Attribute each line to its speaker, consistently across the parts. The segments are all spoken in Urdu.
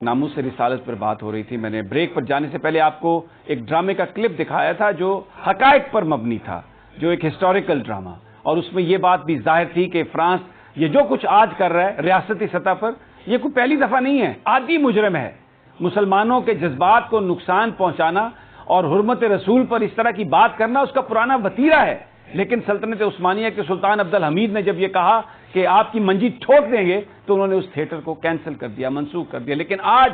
Speaker 1: ناموس رسالت پر بات ہو رہی تھی. میں نے بریک پر جانے سے پہلے آپ کو ایک ڈرامے کا کلپ دکھایا تھا جو حقائق پر مبنی تھا, جو ایک ہسٹوریکل ڈرامہ, اور اس میں یہ بات بھی ظاہر تھی کہ فرانس یہ جو کچھ آج کر رہا ہے ریاستی سطح پر, یہ کوئی پہلی دفعہ نہیں ہے. عادی مجرم ہے. مسلمانوں کے جذبات کو نقصان پہنچانا اور حرمت رسول پر اس طرح کی بات کرنا اس کا پرانا وتیرہ ہے. لیکن سلطنت عثمانیہ کے سلطان عبد الحمید نے جب یہ کہا کہ آپ کی منجی ٹھوک دیں گے تو انہوں نے اس تھیٹر کو کینسل کر دیا, منسوخ کر دیا. لیکن آج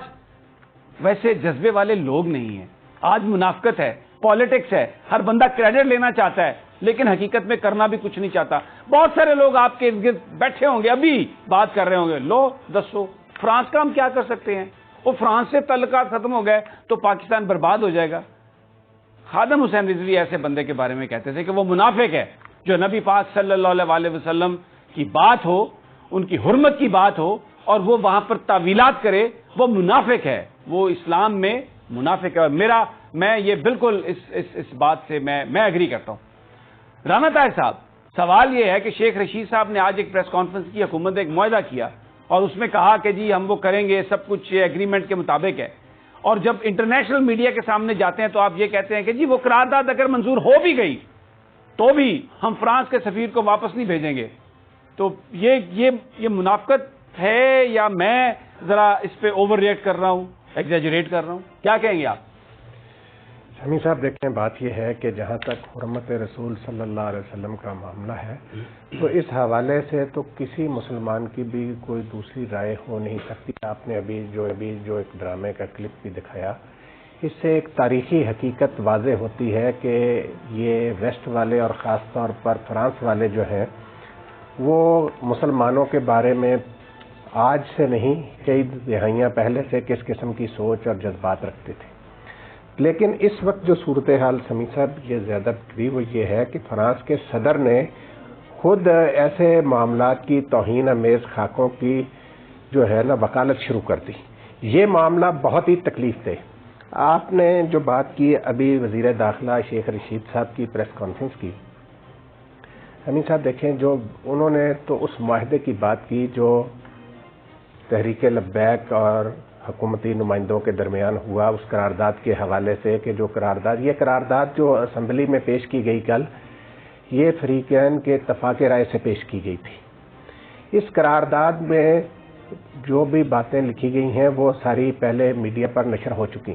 Speaker 1: ویسے جذبے والے لوگ نہیں ہیں. آج منافقت ہے, پالیٹکس ہے, ہر بندہ کریڈٹ لینا چاہتا ہے لیکن حقیقت میں کرنا بھی کچھ نہیں چاہتا. بہت سارے لوگ آپ کے ارد گرد بیٹھے ہوں گے, ابھی بات کر رہے ہوں گے, لو دسو فرانس کا ہم کیا کر سکتے ہیں, وہ فرانس سے تعلقات ختم ہو گئے تو پاکستان برباد ہو جائے گا. خادم حسین رضوی ایسے بندے کے بارے میں کہتے تھے کہ وہ منافق ہے جو نبی پاک صلی اللہ علیہ وسلم کی بات ہو, ان کی حرمت کی بات ہو اور وہ وہاں پر تعویلات کرے, وہ منافق ہے, وہ اسلام میں منافق ہے. اور میں یہ بالکل اس بات سے میں ایگری کرتا ہوں. رانا طاہر صاحب, سوال یہ ہے کہ شیخ رشید صاحب نے آج ایک پریس کانفرنس کی, حکومت نے ایک معاہدہ کیا اور اس میں کہا کہ جی ہم وہ کریں گے, سب کچھ ایگریمنٹ کے مطابق ہے, اور جب انٹرنیشنل میڈیا کے سامنے جاتے ہیں تو آپ یہ کہتے ہیں کہ جی وہ قرارداد اگر منظور ہو بھی گئی تو بھی ہم فرانس کے سفیر کو واپس نہیں بھیجیں گے. تو یہ منافقت ہے یا میں ذرا اس پہ اوور ریئیکٹ کر رہا ہوں, ایگزیجریٹ کر رہا ہوں, کیا کہیں گے آپ؟
Speaker 2: شمی صاحب دیکھیں, بات یہ ہے کہ جہاں تک حرمت رسول صلی اللہ علیہ وسلم کا معاملہ ہے تو اس حوالے سے تو کسی مسلمان کی بھی کوئی دوسری رائے ہو نہیں سکتی. آپ نے ابھی جو ایک ڈرامے کا کلپ بھی دکھایا, اس سے ایک تاریخی حقیقت واضح ہوتی ہے کہ یہ ویسٹ والے اور خاص طور پر فرانس والے جو ہیں وہ مسلمانوں کے بارے میں آج سے نہیں کئی دہائیاں پہلے سے کس قسم کی سوچ اور جذبات رکھتے تھے. لیکن اس وقت جو صورتحال سمی صاحب یہ زیادہ قریب وہ یہ ہے کہ فرانس کے صدر نے خود ایسے معاملات کی توہین آمیز خاکوں کی جو ہے نا وکالت شروع کر دی. یہ معاملہ بہت ہی تکلیف دہ. آپ نے جو بات کی ابھی وزیر داخلہ شیخ رشید صاحب کی پریس کانفرنس کی, امین صاحب دیکھیں جو انہوں نے تو اس معاہدے کی بات کی جو تحریک لبیک اور حکومتی نمائندوں کے درمیان ہوا, اس قرارداد کے حوالے سے کہ جو قرارداد جو اسمبلی میں پیش کی گئی کل, یہ فریقین کے اتفاق رائے سے پیش کی گئی تھی. اس قرارداد میں جو بھی باتیں لکھی گئی ہیں وہ ساری پہلے میڈیا پر نشر ہو چکی.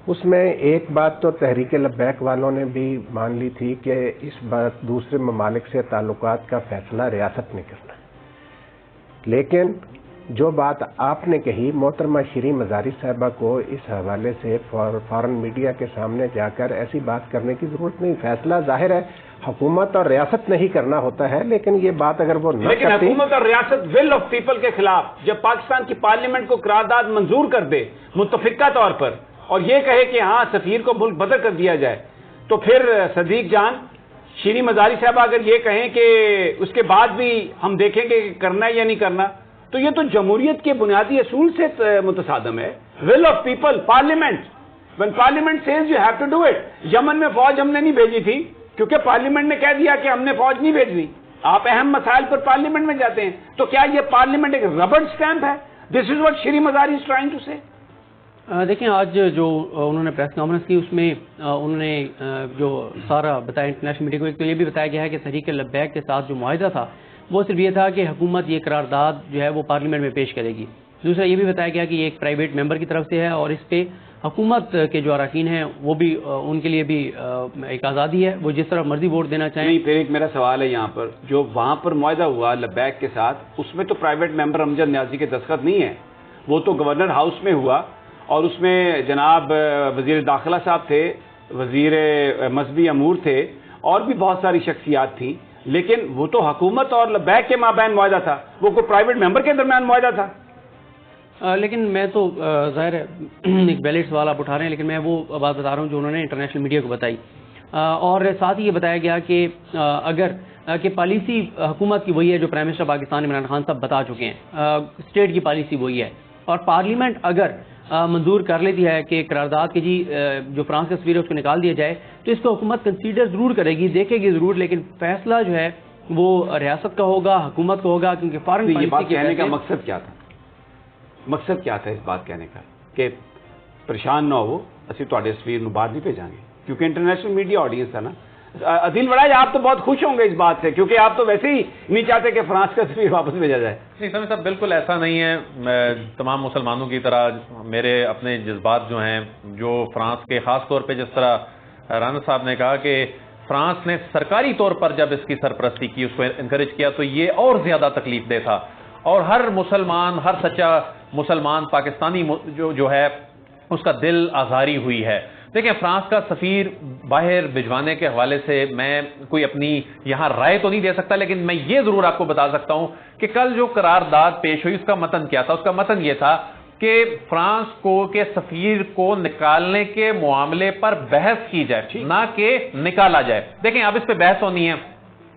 Speaker 2: اس میں ایک بات تو تحریک لبیک والوں نے بھی مان لی تھی کہ اس بات دوسرے ممالک سے تعلقات کا فیصلہ ریاست نے کرنا. لیکن جو بات آپ نے کہی, محترمہ شیریں مزاری صاحبہ کو اس حوالے سے فارن میڈیا کے سامنے جا کر ایسی بات کرنے کی ضرورت نہیں. فیصلہ ظاہر ہے حکومت اور ریاست نے ہی کرنا ہوتا ہے, لیکن یہ بات اگر وہ نہ کرتی,
Speaker 1: لیکن حکومت اور ریاست ول آف پیپل کے خلاف جب پاکستان کی پارلیمنٹ کو قرارداد منظور کر دے متفقہ طور پر اور یہ کہے کہ ہاں سفیر کو ملک بدر کر دیا جائے, تو پھر صدیق جان شیریں مزاری صاحبہ اگر یہ کہیں کہ اس کے بعد بھی ہم دیکھیں گے کہ کرنا ہے یا نہیں کرنا, تو یہ تو جمہوریت کے بنیادی اصول سے متصادم ہے. Will of people, parliament, when parliament says you have to do it. یمن میں فوج ہم نے نہیں بھیجی تھی کیونکہ پارلیمنٹ نے کہہ دیا کہ ہم نے فوج نہیں بھیجنی. آپ اہم مسائل پر پارلیمنٹ میں جاتے ہیں, تو کیا یہ پارلیمنٹ ایک ربڑ سٹیمپ ہے؟ دس is what Shireen Mazari is trying to سے.
Speaker 3: دیکھیں, آج جو انہوں نے پریس کانفرنس کی اس میں انہوں نے جو سارا بتایا انٹرنیشنل میڈیا کو, ایک تو یہ بھی بتایا گیا ہے کہ تحریک لبیک کے ساتھ جو معاہدہ تھا وہ صرف یہ تھا کہ حکومت یہ قرارداد جو ہے وہ پارلیمنٹ میں پیش کرے گی. دوسرا یہ بھی بتایا گیا کہ یہ ایک پرائیویٹ ممبر کی طرف سے ہے اور اس پہ حکومت کے جو اراکین ہیں وہ بھی ان کے لیے بھی ایک آزادی ہے, وہ جس طرح مرضی ووٹ دینا چاہیں.
Speaker 1: پھر ایک میرا سوال ہے یہاں پر, جو وہاں پر معاہدہ ہوا لبیک کے ساتھ, اس میں تو پرائیویٹ ممبر امجد نیازی کے دستخط نہیں ہے, وہ تو گورنر ہاؤس میں ہوا اور اس میں جناب وزیر داخلہ صاحب تھے, وزیر مذہبی امور تھے اور بھی بہت ساری شخصیات تھیں, لیکن وہ تو حکومت اور لبیک کے مابین معاہدہ تھا, وہ کوئی پرائیویٹ ممبر کے درمیان معاہدہ تھا.
Speaker 3: لیکن میں تو ظاہر ہے ایک ویلڈ سوال آپ اٹھا رہے ہیں, لیکن میں وہ بات بتا رہا ہوں جو انہوں نے انٹرنیشنل میڈیا کو بتائی. اور ساتھ ہی یہ بتایا گیا کہ اگر کہ پالیسی حکومت کی وہی ہے جو پرائم منسٹر پاکستان عمران خان صاحب بتا چکے ہیں, اسٹیٹ کی پالیسی وہی ہے, اور پارلیمنٹ اگر منظور کر لیتی ہے کہ قرارداد کی جی جو فرانس کا سفیر ہے اس کو نکال دیا جائے, تو اس کو حکومت کنسیڈر ضرور کرے گی, دیکھے گی ضرور, لیکن فیصلہ جو ہے وہ ریاست کا ہوگا, حکومت کا ہوگا, کیونکہ فارن
Speaker 1: پالیسی. یہ بات کہنے کا مقصد کیا تھا؟ مقصد کیا تھا اس بات کہنے کا کہ پریشان نہ ہو اسی تواڈے تصویر نو باہر نہیں بھیجاں گے, کیونکہ انٹرنیشنل میڈیا آڈینس ہے نا. عدیل وڑائچ آپ تو بہت خوش ہوں گے اس بات سے, کیونکہ آپ تو ویسے ہی نہیں چاہتے کہ فرانس کا تصویر واپس بھیجا جائے.
Speaker 4: نہیں سمی صاحب, بالکل ایسا نہیں ہے. میں تمام مسلمانوں کی طرح میرے اپنے جذبات جو ہیں, جو فرانس کے خاص طور پہ جس طرح رانا صاحب نے کہا کہ فرانس نے سرکاری طور پر جب اس کی سرپرستی کی, اس کو انکریج کیا, تو یہ اور زیادہ تکلیف دہ تھا. اور ہر مسلمان, ہر سچا مسلمان پاکستانی جو ہے اس کا دل آزاری ہوئی ہے. دیکھیں, فرانس کا سفیر باہر بھجوانے کے حوالے سے میں کوئی اپنی یہاں رائے تو نہیں دے سکتا, لیکن میں یہ ضرور آپ کو بتا سکتا ہوں کہ کل جو قرارداد پیش ہوئی اس کا متن کیا تھا. اس کا متن یہ تھا کہ فرانس کو کے سفیر کو نکالنے کے معاملے پر بحث کی جائے, نہ کہ نکالا جائے. دیکھیں, اب اس پہ بحث ہونی ہے,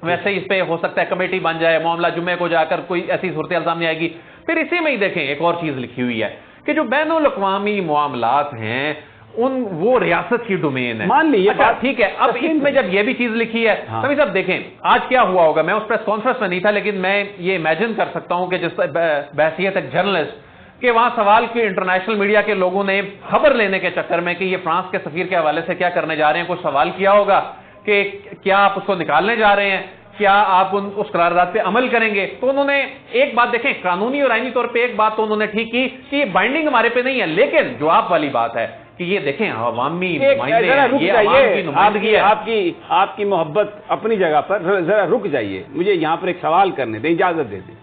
Speaker 4: ویسے ہی اس پہ ہو سکتا ہے کمیٹی بن جائے, معاملہ جمعے کو جا کر کوئی ایسی صورتحال سامنے آئے گی. پھر اسی میں ہی دیکھیں ایک اور چیز لکھی ہوئی ہے کہ جو بین الاقوامی معاملات ہیں وہ ریاست کی ڈومین ہے.
Speaker 1: مان لیجیے
Speaker 4: اچھا ٹھیک ہے, اب اس میں جب یہ بھی چیز لکھی ہے, سمی صاحب دیکھیں آج کیا ہوا ہوگا. میں اس پریس کانفرنس میں نہیں تھا, لیکن میں یہ امیجن کر سکتا ہوں کہ جس بحیثیت ایک جرنلسٹ کہ وہاں سوال کی انٹرنیشنل میڈیا کے لوگوں نے خبر لینے کے چکر میں کہ یہ فرانس کے سفیر کے حوالے سے کیا کرنے جا رہے ہیں, کچھ سوال کیا ہوگا کہ کیا آپ اس کو نکالنے جا رہے ہیں, کیا آپ اس قرارداد پہ عمل کریں گے. تو انہوں نے ایک بات دیکھیں, قانونی اور آئینی طور پہ ایک بات تو انہوں نے ٹھیک کی کہ یہ بائنڈنگ ہمارے پہ نہیں ہے, لیکن جو آپ والی بات ہے کہ یہ دیکھیں عوامی نمائندگی,
Speaker 1: آپ کی محبت اپنی جگہ پر, ذرا رک جائیے, مجھے یہاں پر ایک سوال کرنے دیں, اجازت دے دیں.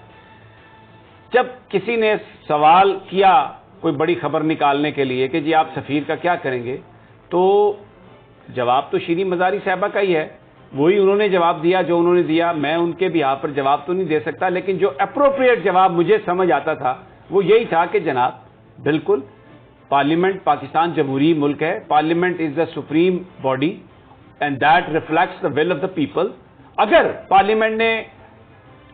Speaker 1: جب کسی نے سوال کیا کوئی بڑی خبر نکالنے کے لیے کہ جی آپ سفیر کا کیا کریں گے, تو جواب تو شیریں مزاری صاحبہ کا ہی ہے, وہی انہوں نے جواب دیا جو انہوں نے دیا. میں ان کے بھی یہاں پر جواب تو نہیں دے سکتا, لیکن جو اپروپریٹ جواب مجھے سمجھ آتا تھا وہ یہی تھا کہ جناب بالکل پارلیمنٹ, پاکستان جمہوری ملک ہے, parliament is the supreme body and that reflects the will of the people. اگر پارلیمنٹ نے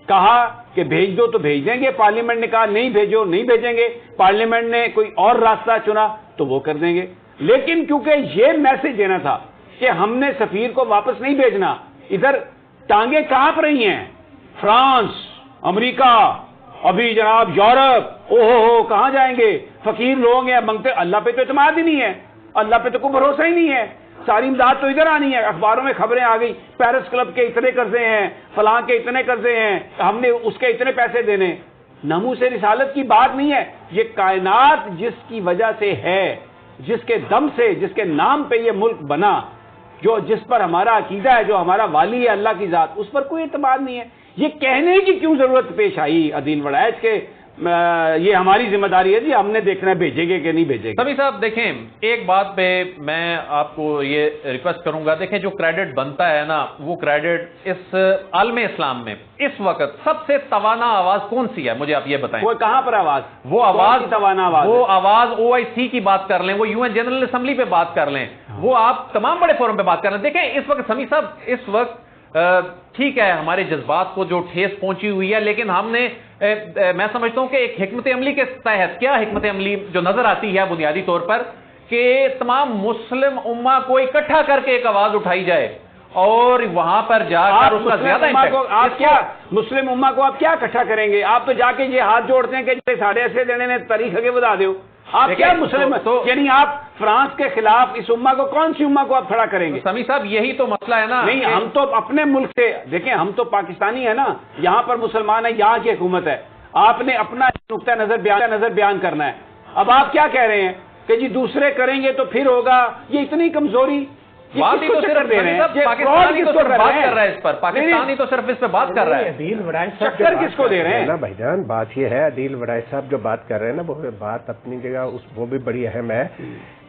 Speaker 1: کہا کہ بھیج دو تو بھیج دیں گے, پارلیمنٹ نے کہا نہیں بھیجو نہیں بھیجیں گے, پارلیمنٹ نے کوئی اور راستہ چنا تو وہ کر دیں گے. لیکن کیونکہ یہ میسج دینا تھا کہ ہم نے سفیر کو واپس نہیں بھیجنا, ادھر ٹانگیں کہاں پر رہی ہیں, فرانس, امریکہ, ابھی جناب یورپ, ہو کہاں جائیں گے, فقیر لوگ ہیں منگتے, اللہ پہ تو اعتماد ہی نہیں ہے, اللہ پہ تو کوئی بھروسہ ہی نہیں ہے, ساری امداد تو ادھر آنی ہے. اخباروں میں خبریں آ گئی, پیرس کلب کے اتنے قرضے ہیں, فلاں کے اتنے قرضے ہیں, ہم نے اس کے اتنے پیسے دینے. ناموس رسالت کی بات نہیں ہے, یہ کائنات جس کی وجہ سے ہے, جس کے دم سے, جس کے نام پہ یہ ملک بنا, جو جس پر ہمارا عقیدہ ہے, جو ہمارا والی ہے اللہ کی ذات, اس پر کوئی اعتماد نہیں ہے. یہ کہنے کی کیوں ضرورت پیش آئی عدیل وڑائچ کے یہ ہماری ذمہ داری ہے جی, ہم نے دیکھنا ہے بھیجیں گے کہ نہیں بھیجیں گے.
Speaker 4: سمی صاحب دیکھیں, ایک بات پہ میں آپ کو یہ ریکویسٹ کروں گا, دیکھیں جو کریڈٹ بنتا ہے نا, وہ کریڈٹ اس عالم اسلام میں اس وقت سب سے توانا آواز کون سی ہے, مجھے آپ یہ بتائیں.
Speaker 1: وہ کہاں پر آواز,
Speaker 4: وہ آواز
Speaker 1: توانا آواز,
Speaker 4: وہ آواز OIC کی بات کر لیں, وہ UN جنرل اسمبلی پہ بات کر لیں, وہ آپ تمام بڑے فورم پہ بات کر لیں. دیکھیں اس وقت سمی صاحب, اس وقت ٹھیک ہے ہمارے جذبات کو جو ٹھیس پہنچی ہوئی ہے, لیکن ہم نے میں سمجھتا ہوں کہ ایک حکمت عملی کے تحت, کیا حکمت عملی جو نظر آتی ہے بنیادی طور پر کہ تمام مسلم امہ کو اکٹھا کر کے ایک آواز اٹھائی جائے اور وہاں پر جا کر اس کا زیادہ
Speaker 1: آپ کیا مسلم امہ کو آپ کیا اکٹھا کریں گے, آپ تو جا کے یہ ہاتھ جوڑتے ہیں کہ جیسے ساڑھے ایسے دینے نے تاریخ آگے بتا دو, آپ کیا مسلم, یعنی آپ فرانس کے خلاف اس امہ کو, کون سی امہ کو آپ کھڑا کریں گے.
Speaker 4: سمی صاحب یہی تو مسئلہ ہے نا.
Speaker 1: نہیں, ہم تو اپنے ملک سے, دیکھیں ہم تو پاکستانی ہیں نا, یہاں پر مسلمان ہے, یہاں کی حکومت ہے, آپ نے اپنا نقطہ نظر بیان کرنا ہے. اب آپ کیا کہہ رہے ہیں کہ جی دوسرے کریں گے تو پھر ہوگا, یہ اتنی کمزوری,
Speaker 4: پاکستانی تو صرف بات کر رہا ہے اس پر, پاکستانی تو صرف اس پہ بات کر رہا ہے.
Speaker 2: عدیل وڑائچ صاحب
Speaker 1: چکر کس کو دے رہے ہیں
Speaker 2: بھائی جان, بات یہ ہے عدیل وڑائچ صاحب جو بات کر رہے ہیں نا, وہ بات اپنی جگہ وہ بھی بڑی اہم ہے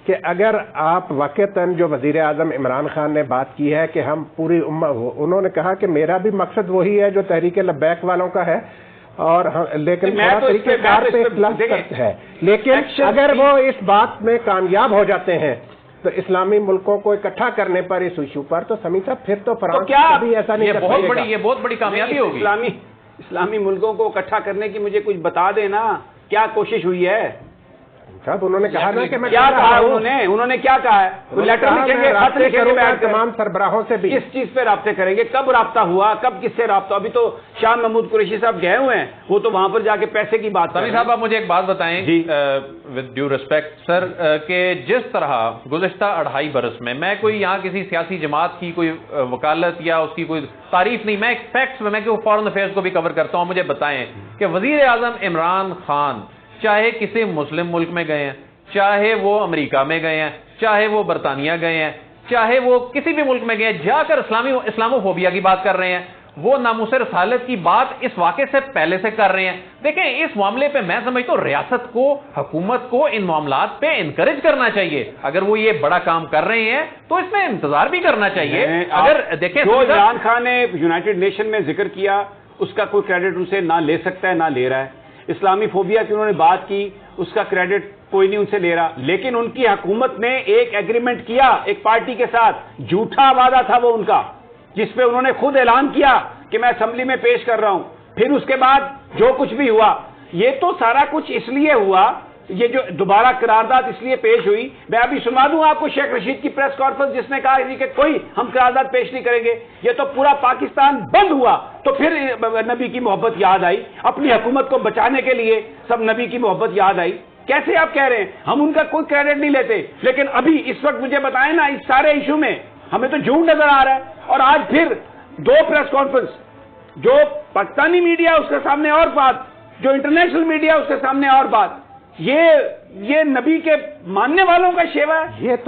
Speaker 2: کہ اگر آپ واقعتاً جو وزیر اعظم عمران خان نے بات کی ہے کہ ہم پوری امت, انہوں نے کہا کہ میرا بھی مقصد وہی ہے جو تحریک لبیک والوں کا ہے, اور لیکن طریقہ کار پہ اختلاف ہے, لیکن اگر وہ اس بات میں کامیاب ہو جاتے ہیں تو اسلامی ملکوں کو اکٹھا کرنے پر اس ایشو پر, تو سمی صاحب پھر تو فرانس بھی ایسا نہیں کر سکے گا.
Speaker 4: یہ بہت بڑی کامیابی ہوگی.
Speaker 1: اسلامی ملکوں کو اکٹھا کرنے کی مجھے کچھ بتا دینا, کیا کوشش ہوئی ہے.
Speaker 2: اب انہوں نے کہا نا کہ میں
Speaker 1: کیا کہا انہوں نے کیا کہا ہے؟ کوئی لیٹر لکھیں گے، خط لکھیں گے
Speaker 2: تمام سربراہوں سے بھی
Speaker 1: کس چیز پہ رابطے کریں گے؟ کب رابطہ ہوا؟ کب کس سے رابطہ؟ ابھی تو شاہ محمود قریشی صاحب گئے ہوئے ہیں، وہ تو وہاں پر جا کے پیسے کی بات
Speaker 4: سمیع صاحب آپ مجھے ایک بات بتائیں ود ڈیو ریسپیکٹ سر، کہ جس طرح گزشتہ 2.5 برس میں کوئی یہاں کسی سیاسی جماعت کی کوئی وکالت یا اس کی کوئی تعریف نہیں، میں فیکٹس میں فارن افیئرس کو بھی کور کرتا ہوں، مجھے بتائیں کہ وزیر اعظم عمران خان چاہے کسی مسلم ملک میں گئے ہیں، چاہے وہ امریکہ میں گئے ہیں، چاہے وہ برطانیہ گئے ہیں، چاہے وہ کسی بھی ملک میں گئے ہیں، جا کر اسلاموفوبیا کی بات کر رہے ہیں، وہ ناموس رسالت کی بات اس واقعے سے پہلے سے کر رہے ہیں۔ دیکھیں اس معاملے پہ میں سمجھتا ہوں ریاست کو، حکومت کو ان معاملات پہ انکریج کرنا چاہیے۔ اگر وہ یہ بڑا کام کر رہے ہیں تو اس میں انتظار بھی کرنا چاہیے۔ اگر دیکھیں
Speaker 1: جو عمران خان نے یونائٹڈ نیشن میں ذکر کیا اس کا کوئی کریڈٹ ان سے نہ لے سکتا ہے نہ لے رہا ہے، اسلامی فوبیا کی انہوں نے بات کی اس کا کریڈٹ کوئی نہیں ان سے لے رہا، لیکن ان کی حکومت نے ایک ایگریمنٹ کیا ایک پارٹی کے ساتھ، جھوٹا وعدہ تھا وہ ان کا، جس پہ انہوں نے خود اعلان کیا کہ میں اسمبلی میں پیش کر رہا ہوں، پھر اس کے بعد جو کچھ بھی ہوا، یہ تو سارا کچھ اس لیے ہوا، یہ جو دوبارہ قرارداد اس لیے پیش ہوئی۔ میں ابھی سنا دوں آپ کو شیخ رشید کی پریس کانفرنس جس نے کہا کہ کوئی ہم قرارداد پیش نہیں کریں گے، یہ تو پورا پاکستان بند ہوا تو پھر نبی کی محبت یاد آئی، اپنی حکومت کو بچانے کے لیے سب نبی کی محبت یاد آئی۔ کیسے آپ کہہ رہے ہیں ہم ان کا کوئی کریڈٹ نہیں لیتے، لیکن ابھی اس وقت مجھے بتائیں نا اس سارے ایشو میں ہمیں تو جھوٹ نظر آ رہا ہے، اور آج پھر 2 پریس کانفرنس، جو پاکستانی میڈیا اس کے سامنے اور بات، جو انٹرنیشنل میڈیا اس کے سامنے اور بات، یہ نبی کے ماننے والوں کا شیوا ہے۔
Speaker 2: یہ تو